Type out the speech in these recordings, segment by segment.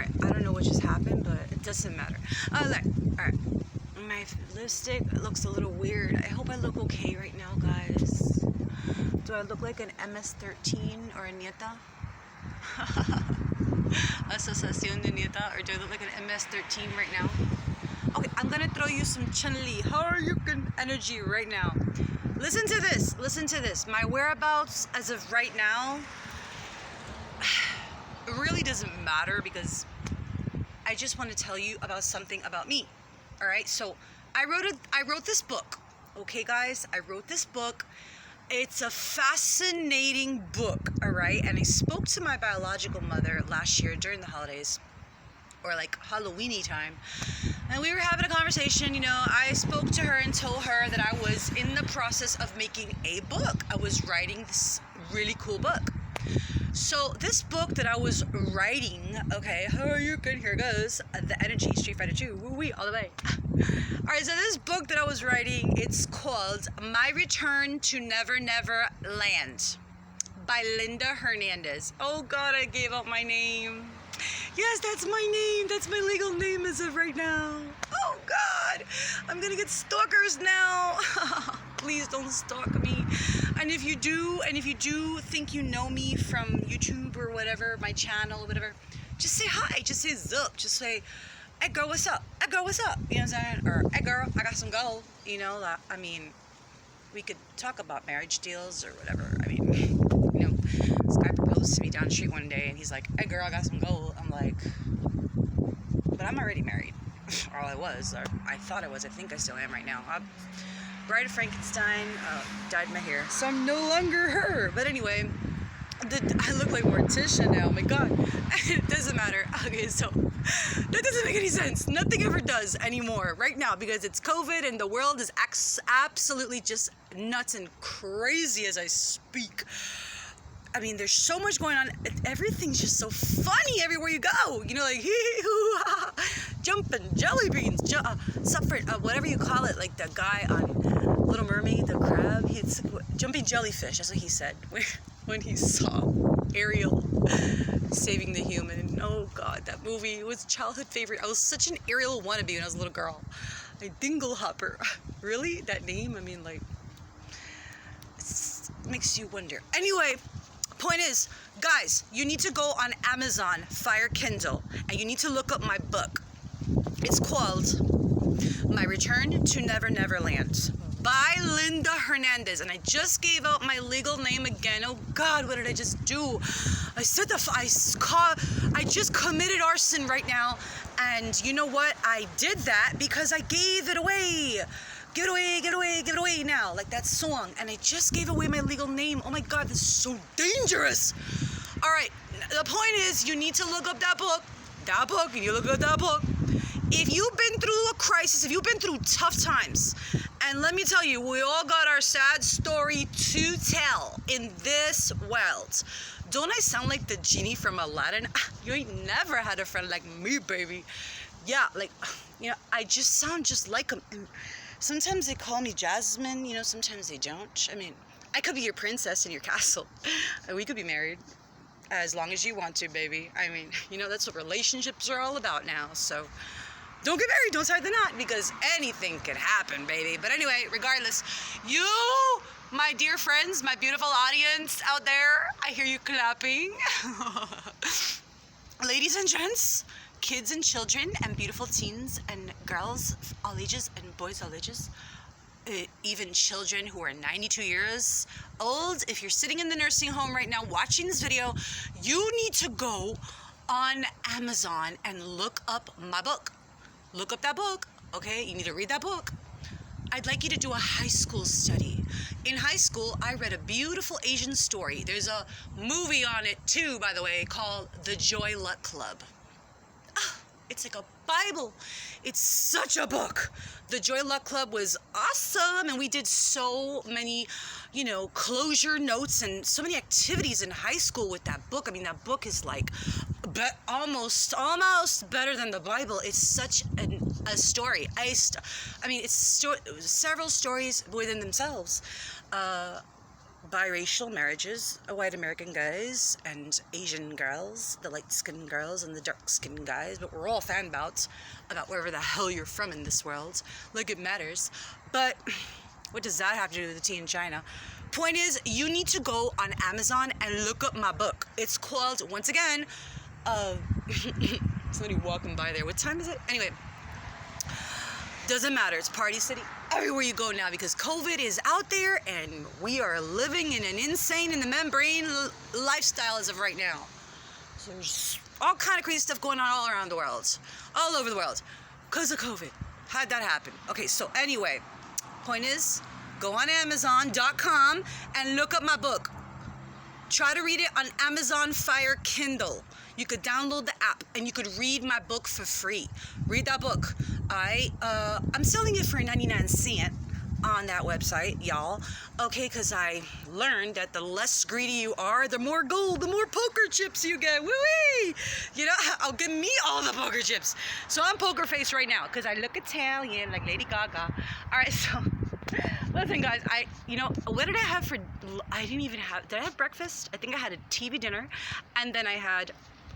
Alright, I don't know what just happened, but it doesn't matter. Alright. My lipstick looks a little weird. I hope I look okay right now, guys. Do I look like an MS-13 or a Nieta? Asociación de Nieta? Or do I look like an MS-13 right now? Okay, I'm gonna throw you some Chun-Li. How are you in energy right now? Listen to this. Listen to this. My whereabouts as of right now, it really doesn't matter because I just want to tell you about something about me. All right, so I wrote this book. Okay, guys, I wrote this book. It's a fascinating book, all right? And I spoke to my biological mother last year during the holidays, or like Halloweeny time. And we were having a conversation, you know, I spoke to her and told her that I was in the process of making a book. I was writing this really cool book. So this book that I was writing, okay, how you can here goes the energy, Street Fighter 2, woo-wee, all the way. All right, so this book that I was writing, it's called My Return to Never Never Land by Linda Hernandez. Oh God, I gave out my name. Yes, that's my name. That's my legal name as of right now. Oh God, I'm gonna get stalkers now. Please don't stalk me. And if you do think you know me from YouTube or whatever, my channel or whatever, just say hi. Just say zup. Just say, hey girl, what's up? Hey girl, what's up? You know what I'm saying? Or hey girl, I got some gold. You know, I mean, we could talk about marriage deals or whatever. I mean, you know, this guy proposed to me down the street one day and he's like, hey girl, I got some gold. I'm like, but I'm already married. Or I was. Or I thought I was. I think I still am right now. Bride of Frankenstein, dyed my hair. So I'm no longer her. But anyway, I look like Morticia now. Oh my God. It doesn't matter. Okay, so that doesn't make any sense. Nothing ever does anymore right now because it's COVID and the world is absolutely just nuts and crazy as I speak. I mean, there's so much going on. Everything's just so funny everywhere you go. You know, like jumping jelly beans, suffering, whatever you call it. Like the guy on Little Mermaid, the crab, he's jumping jellyfish. That's what he said when he saw Ariel saving the human. Oh God, that movie was a childhood favorite. I was such an Ariel wannabe when I was a little girl. Like Dinglehopper. Really? That name? I mean, like, it makes you wonder. Anyway. Point is, guys, you need to go on Amazon, Fire Kindle, and you need to look up my book. It's called My Return to Never Never Land by Linda Hernandez. And I just gave out my legal name again. Oh God, what did I just do? I just committed arson right now. And you know what? I did that because I gave it away. Give it away, give it away, give it away now. Like that song. And I just gave away my legal name. Oh my God, this is so dangerous. All right, the point is you need to look up that book. And you look up that book. If you've been through a crisis, if you've been through tough times, and let me tell you, we all got our sad story to tell in this world. Don't I sound like the genie from Aladdin? You ain't never had a friend like me, baby. Yeah, like, you know, I just sound just like him. Sometimes they call me Jasmine, you know, sometimes they don't. I mean, I could be your princess in your castle. We could be married as long as you want to, baby. I mean, you know, that's what relationships are all about now. So don't get married, don't tie the knot, because anything can happen, baby. But anyway, regardless, you, my dear friends, my beautiful audience out there, I hear you clapping. Ladies and gents, kids and children and beautiful teens and girls all ages and boys all ages, even children who are 92 years old. If you're sitting in the nursing home right now watching this video, you need to go on Amazon and look up my book. Look up that book, okay? You need to read that book. I'd like you to do a high school study. In high school, I read a beautiful Asian story. There's a movie on it too, by the way, called The Joy Luck Club. It's like a Bible. It's such a book. The Joy Luck Club was awesome, and we did so many, you know, closure notes and so many activities in high school with that book. I mean, that book is like almost better than the Bible. It's such a story. I mean, it's several stories within themselves. biracial marriages, white American guys and Asian girls, the light-skinned girls and the dark-skinned guys, but we're all fan bouts about wherever the hell you're from in this world. Like it matters. But what does that have to do with the tea in China? Point is, you need to go on Amazon and look up my book. It's called, once again, somebody walking by there. What time is it? Anyway, doesn't matter. It's Party City everywhere you go now because COVID is out there and we are living in an insane in the membrane lifestyle as of right now. So there's all kind of crazy stuff going on all around the world, all over the world, because of COVID. How'd that happen? Okay, so anyway, point is, go on Amazon.com and look up my book. Try to read it on Amazon Fire Kindle. You could download the app and you could read my book for free. Read that book. I'm selling it for 99 cents on that website, y'all. Okay, because I learned that the less greedy you are, the more gold, the more poker chips you get. Woo-wee! You know, I'll give me all the poker chips. So I'm poker face right now because I look Italian like Lady Gaga. All right, so listen, guys, what did I have for, did I have breakfast? I think I had a TV dinner, and then I had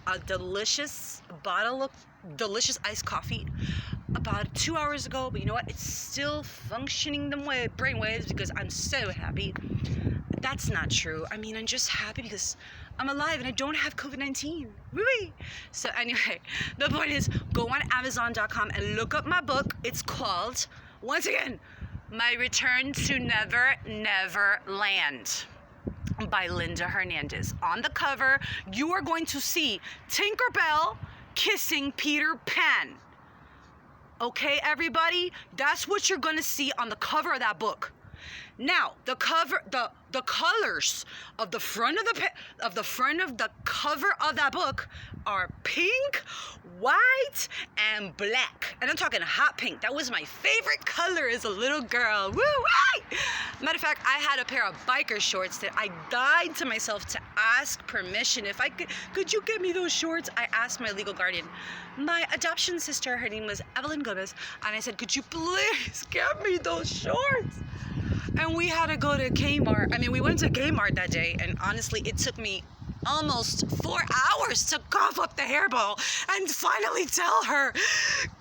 a delicious bottle of delicious iced coffee about 2 hours ago. But you know what? It's still functioning the way brainwaves because I'm so happy. That's not true. I mean, I'm just happy because I'm alive and I don't have COVID-19. Woo-wee! So anyway, the point is, go on Amazon.com and look up my book. It's called, once again, My Return to Never Never Land by Linda Hernandez. On the cover, you are going to see Tinkerbell kissing Peter Pan. Okay, everybody? That's what you're going to see on the cover of that book. Now, the cover, the colors of the front of the cover of that book are pink, white, and black. And I'm talking hot pink. That was my favorite color as a little girl. Woo! Matter of fact, I had a pair of biker shorts that I died to myself to ask permission. If I could you get me those shorts? I asked my legal guardian, my adoption sister, her name was Evelyn Gomez, and I said, could you please get me those shorts? And we had to go to Kmart. I mean, we went to Kmart that day, and honestly, it took me almost 4 hours to cough up the hairball and finally tell her,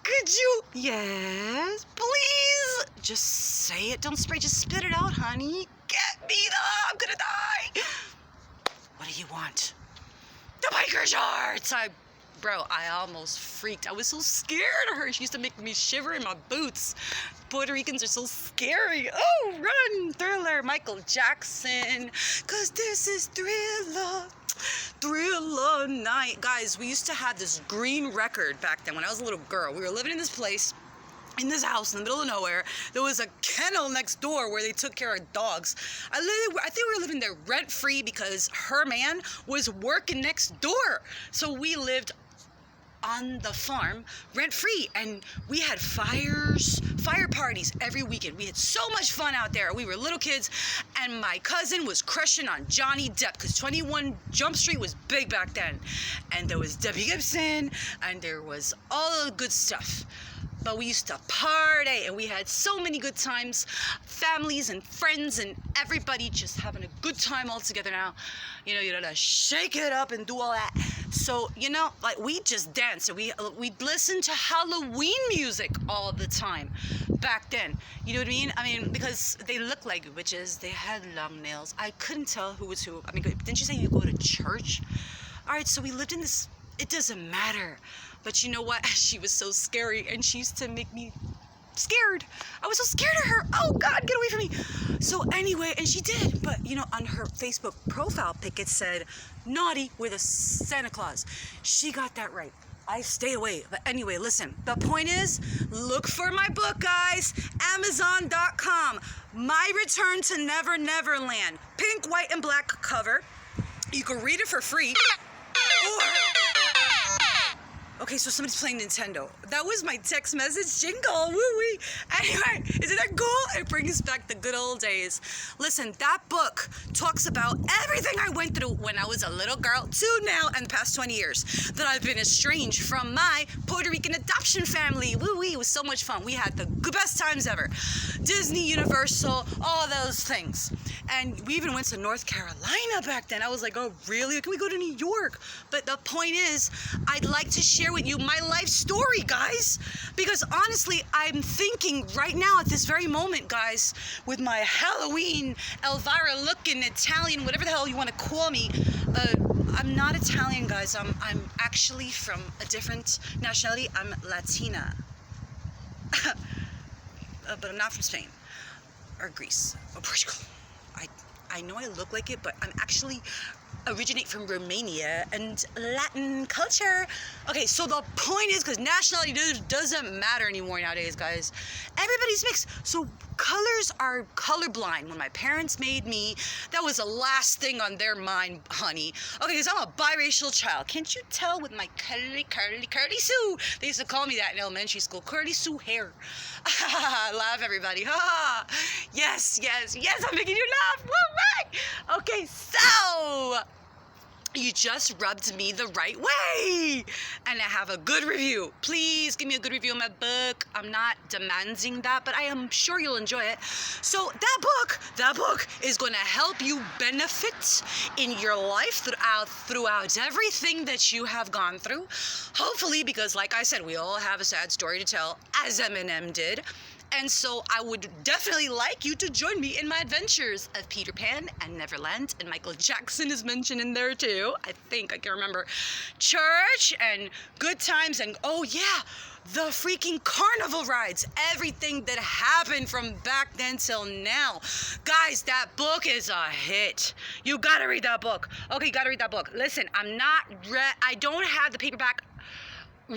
could you, yes, please, just say it, don't spray, just spit it out, honey. Get me I'm gonna die. What do you want? The biker shorts. Bro, I almost freaked. I was so scared of her. She used to make me shiver in my boots. Puerto Ricans are so scary. Oh, run, Thriller, Michael Jackson. Cause this is Thriller night. Guys, we used to have this green record back then when I was a little girl. We were living in this place, in this house in the middle of nowhere. There was a kennel next door where they took care of dogs. I think we were living there rent-free because her man was working next door. So we lived on the farm rent-free, and we had fire parties every weekend. We had so much fun out there. We were little kids, and my cousin was crushing on Johnny Depp because 21 Jump Street was big back then, and there was Debbie Gibson, and there was all the good stuff. But we used to party, and we had so many good times, families and friends and everybody just having a good time all together now. You know, to shake it up and do all that. So, like, we just danced, and we'd listen to Halloween music all the time back then. You know what I mean? I mean, because they looked like witches. They had long nails. I couldn't tell who was who. I mean, didn't you say you go to church? All right, so we lived in this, it doesn't matter. But you know what? She was so scary, and she used to make me scared. I was so scared of her. Oh, God, get away from me. So anyway, and she did. But, on her Facebook profile pic, it said, naughty with a Santa Claus. She got that right. I stay away. But anyway, listen. The point is, look for my book, guys. Amazon.com. My Return to Never Never Land. Pink, white, and black cover. You can read it for free. Okay, so somebody's playing Nintendo. That was my text message jingle. Woo-wee. Anyway, isn't that cool? It brings back the good old days. Listen, that book talks about everything I went through when I was a little girl to now and the past 20 years that I've been estranged from my Puerto Rican adoption family. Woo-wee. It was so much fun. We had the best times ever. Disney, Universal, all those things. And we even went to North Carolina back then. I was like, oh, really? Can we go to New York? But the point is, I'd like to share with you my life story, guys. Because honestly, I'm thinking right now at this very moment, guys, with my Halloween, Elvira looking Italian, whatever the hell you want to call me. I'm not Italian, guys. I'm actually from a different nationality. I'm Latina. But I'm not from Spain or Greece or Portugal. I know I look like it, but I'm actually originate from Romania and Latin culture. Okay, so the point is, because nationality doesn't matter anymore nowadays, guys. Everybody's mixed. So colors are colorblind. When my parents made me, that was the last thing on their mind, honey. Okay, because I'm a biracial child. Can't you tell with my curly Sue? They used to call me that in elementary school. Curly Sue hair. Laugh, everybody. Yes, I'm making you laugh. Woo, right. Okay, so you just rubbed me the right way. And I have a good review. Please give me a good review of my book. I'm not demanding that, but I am sure you'll enjoy it. So that book is going to help you benefit in your life throughout everything that you have gone through. Hopefully, because like I said, we all have a sad story to tell, as Eminem did. And so I would definitely like you to join me in my adventures of Peter Pan and Neverland, and Michael Jackson is mentioned in there too. I think, I can remember. Church and good times and, oh yeah, the freaking carnival rides. Everything that happened from back then till now. Guys, that book is a hit. You gotta read that book. Okay, you gotta read that book. Listen, I don't have the paperback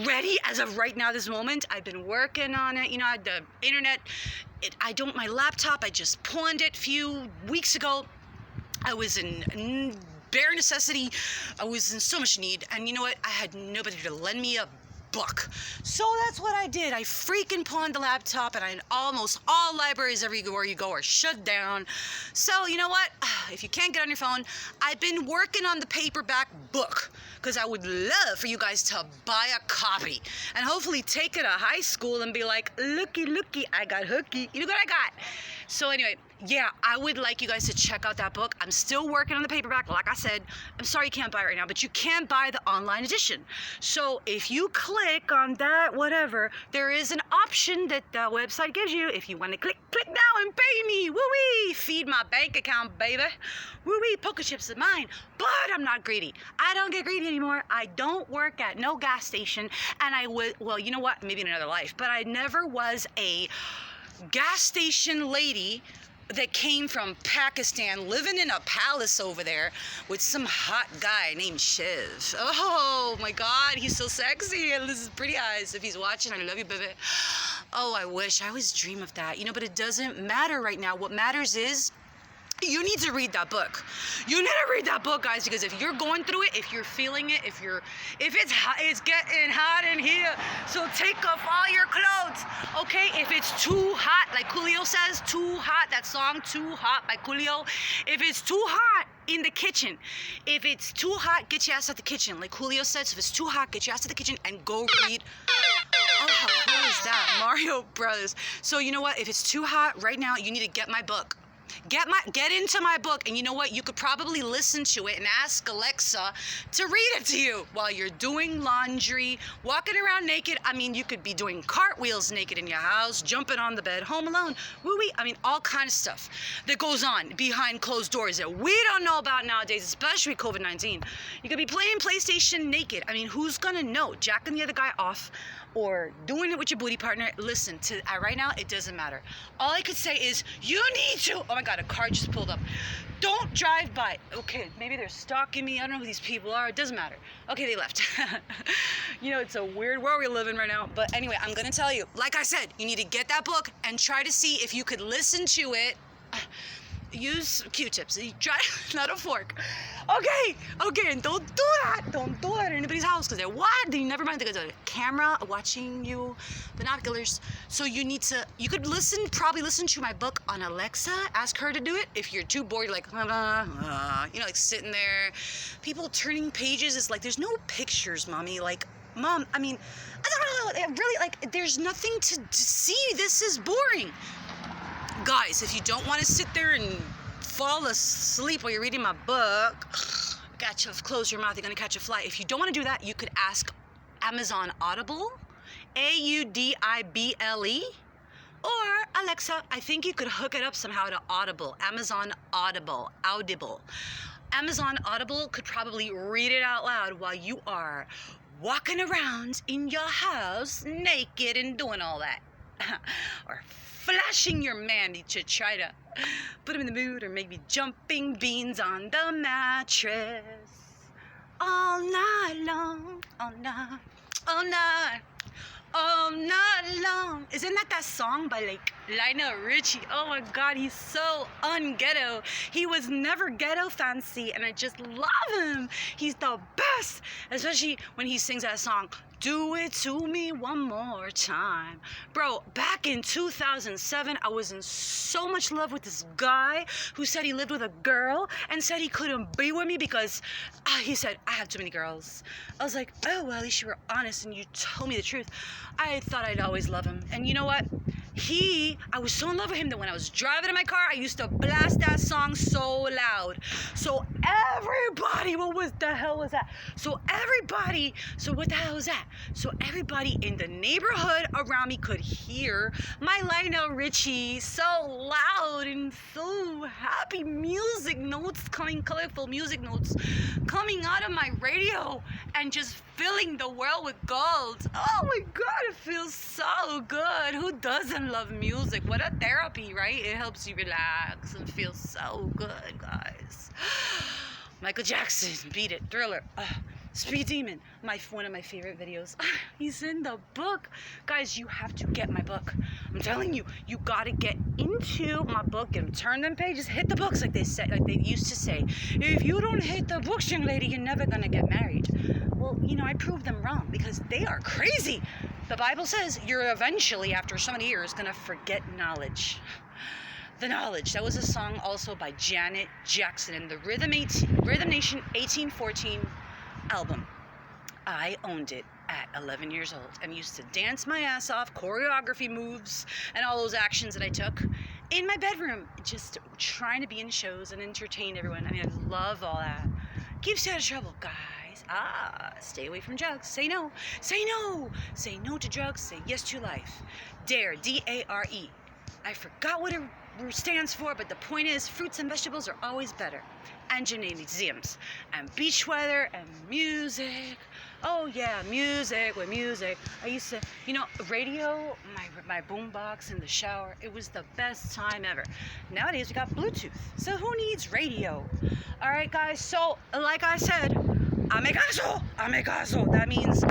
ready as of right now, this moment. I've been working on it. You know, the internet, my laptop, I just pawned it a few weeks ago. I was in bare necessity. I was in so much need. And you know what? I had nobody to lend me a book. So that's what I did. I freaking pawned the laptop, and almost all libraries everywhere you go are shut down. So you know what? If you can't get on your phone, I've been working on the paperback book because I would love for you guys to buy a copy and hopefully take it to high school and be like, looky, I got hooky. You know what I got? So anyway, yeah, I would like you guys to check out that book. I'm still working on the paperback. Like I said, I'm sorry you can't buy it right now, but you can buy the online edition. So if you click on that, whatever, there is an option that the website gives you. If you want to click now and pay me, woo-wee, feed my bank account, baby. Woo-wee, poker chips are mine. But I'm not greedy. I don't get greedy anymore. I don't work at no gas station. And I would, well, you know what? Maybe in another life. But I never was a gas station lady that came from Pakistan, living in a palace over there with some hot guy named Shiv. Oh my God, he's so sexy and his pretty eyes. If he's watching, I love you, baby. Oh, I wish I always dream of that, you know, but it doesn't matter right now. What matters is you need to read that book. You need to read that book, guys, because if you're going through it, if you're feeling it, if it's hot, it's getting hot in here, so take off all your clothes, okay? If it's too hot, like Coolio says, too hot, that song, Too Hot by Coolio. If it's too hot in the kitchen, if it's too hot, get your ass out the kitchen, like Coolio said. So if it's too hot, get your ass to the kitchen and go read. Oh, how cool is that? Mario Brothers. So you know what? If it's too hot right now, you need to get my book. Get into my book, and you know what? You could probably listen to it and ask Alexa to read it to you while you're doing laundry, walking around naked. I mean, you could be doing cartwheels naked in your house, jumping on the bed, home alone, woo-wee. I mean, all kind of stuff that goes on behind closed doors that we don't know about nowadays, especially COVID-19. You could be playing PlayStation naked. I mean, who's gonna know? Jacking the other guy off or doing it with your booty partner. Listen, right now, it doesn't matter. All I could say is, you need to, oh my God, a car just pulled up. Don't drive by. Okay, maybe they're stalking me. I don't know who these people are. It doesn't matter. Okay, they left. You know, it's a weird world we live in right now. But anyway, I'm going to tell you, like I said, you need to get that book and try to see if you could listen to it use Q-tips. You try, not a fork. Okay, and don't do that. Don't do that in anybody's house, because they're what? They never mind. There's a camera watching you, binoculars. So you could probably listen to my book on Alexa. Ask her to do it. If you're too bored, you're like, like sitting there. People turning pages is like, there's no pictures, mommy. Like, Mom, I mean, I don't know, really, like, there's nothing to see. This is boring. Guys, if you don't want to sit there and fall asleep while you're reading my book, close your mouth, you're going to catch a fly. If you don't want to do that, you could ask Amazon Audible, Audible, or Alexa. I think you could hook it up somehow to Audible, Amazon Audible. Amazon Audible could probably read it out loud while you are walking around in your house naked and doing all that. Or flashing your mandy to try to put him in the mood, or maybe jumping beans on the mattress all night long, all night, all night, all night long. Isn't that song by like Lionel Richie? Oh my God, he's so un-ghetto. He was never ghetto fancy, and I just love him. He's the best, especially when he sings that song, "Do It To Me One More Time." Bro, back in 2007, I was in so much love with this guy who said he lived with a girl and said he couldn't be with me because he said, "I have too many girls." I was like, oh, well, at least you were honest and you told me the truth. I thought I'd always love him. And you know what? I was so in love with him that when I was driving in my car, I used to blast that song so loud. So everybody, what the hell was that? So what the hell was that? So everybody in the neighborhood around me could hear my Lionel Richie so loud and so happy music notes coming, colorful music notes coming out of my radio and just filling the world with gold. Oh my God, it feels so good. Who doesn't love music? What a therapy, right? It helps you relax and feel so good, guys. Michael Jackson, Beat It, Thriller, Speed Demon, one of my favorite videos. He's in the book. Guys, you have to get my book. I'm telling you, you gotta get into my book and turn them pages, hit the books like they used to say. If you don't hit the books, young lady, you're never gonna get married. Well, I proved them wrong because they are crazy. The Bible says you're eventually, after so many years, gonna forget knowledge. The Knowledge. That was a song also by Janet Jackson in the Rhythm Nation 1814 album. I owned it at 11 years old and used to dance my ass off, choreography moves, and all those actions that I took in my bedroom, just trying to be in shows and entertain everyone. I mean, I love all that. Keeps you out of trouble, guys. Stay away from drugs. Say no. Say no. Say no to drugs. Say yes to life. DARE, D-A-R-E. I forgot what it stands for, but the point is, fruits and vegetables are always better. And gymnasiums, and beach weather, and music. Oh yeah, music with music. I used to, radio, my boombox in the shower. It was the best time ever. Nowadays we got Bluetooth, so who needs radio? All right, guys. So, like I said, ame caso. That means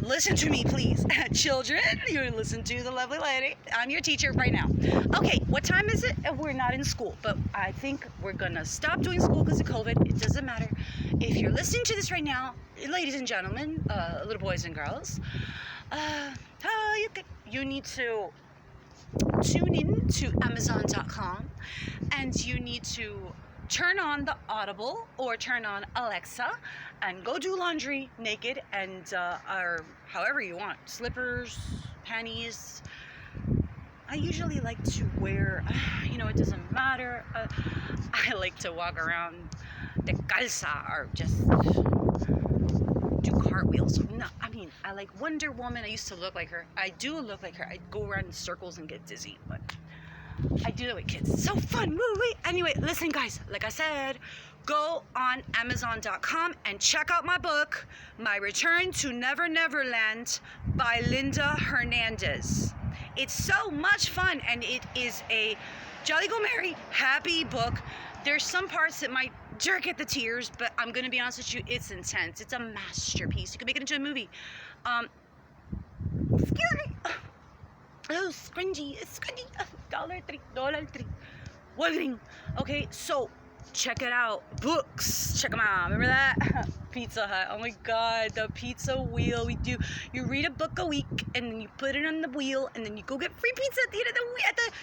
listen to me, please. Children, you listen to the lovely lady. I'm your teacher right now. Okay, what time is it? We're not in school, but I think we're gonna stop doing school because of COVID. It doesn't matter. If you're listening to this right now, ladies and gentlemen, little boys and girls, you need to tune in to Amazon.com, and you need to turn on the Audible or turn on Alexa and go do laundry naked and or however you want, slippers, panties. I usually like to wear, it doesn't matter. I like to walk around descalza or just do cartwheels. No, I like Wonder Woman. I used to look like her. I do look like her. I go around in circles and get dizzy, but I do that with kids. It's so fun. Woo-wee. Anyway, listen, guys. Like I said, go on Amazon.com and check out my book, My Return to Never Neverland by Linda Hernandez. It's so much fun, and it is a jolly go merry, happy book. There's some parts that might jerk at the tears, but I'm going to be honest with you, it's intense. It's a masterpiece. You can make it into a movie. Excuse me. Oh, scrungy. $1.03. Wondering. Okay, so check it out. Books, check them out. Remember that? Pizza Hut. Oh my God, the pizza wheel. You read a book a week, and then you put it on the wheel, and then you go get free pizza at the end of the week.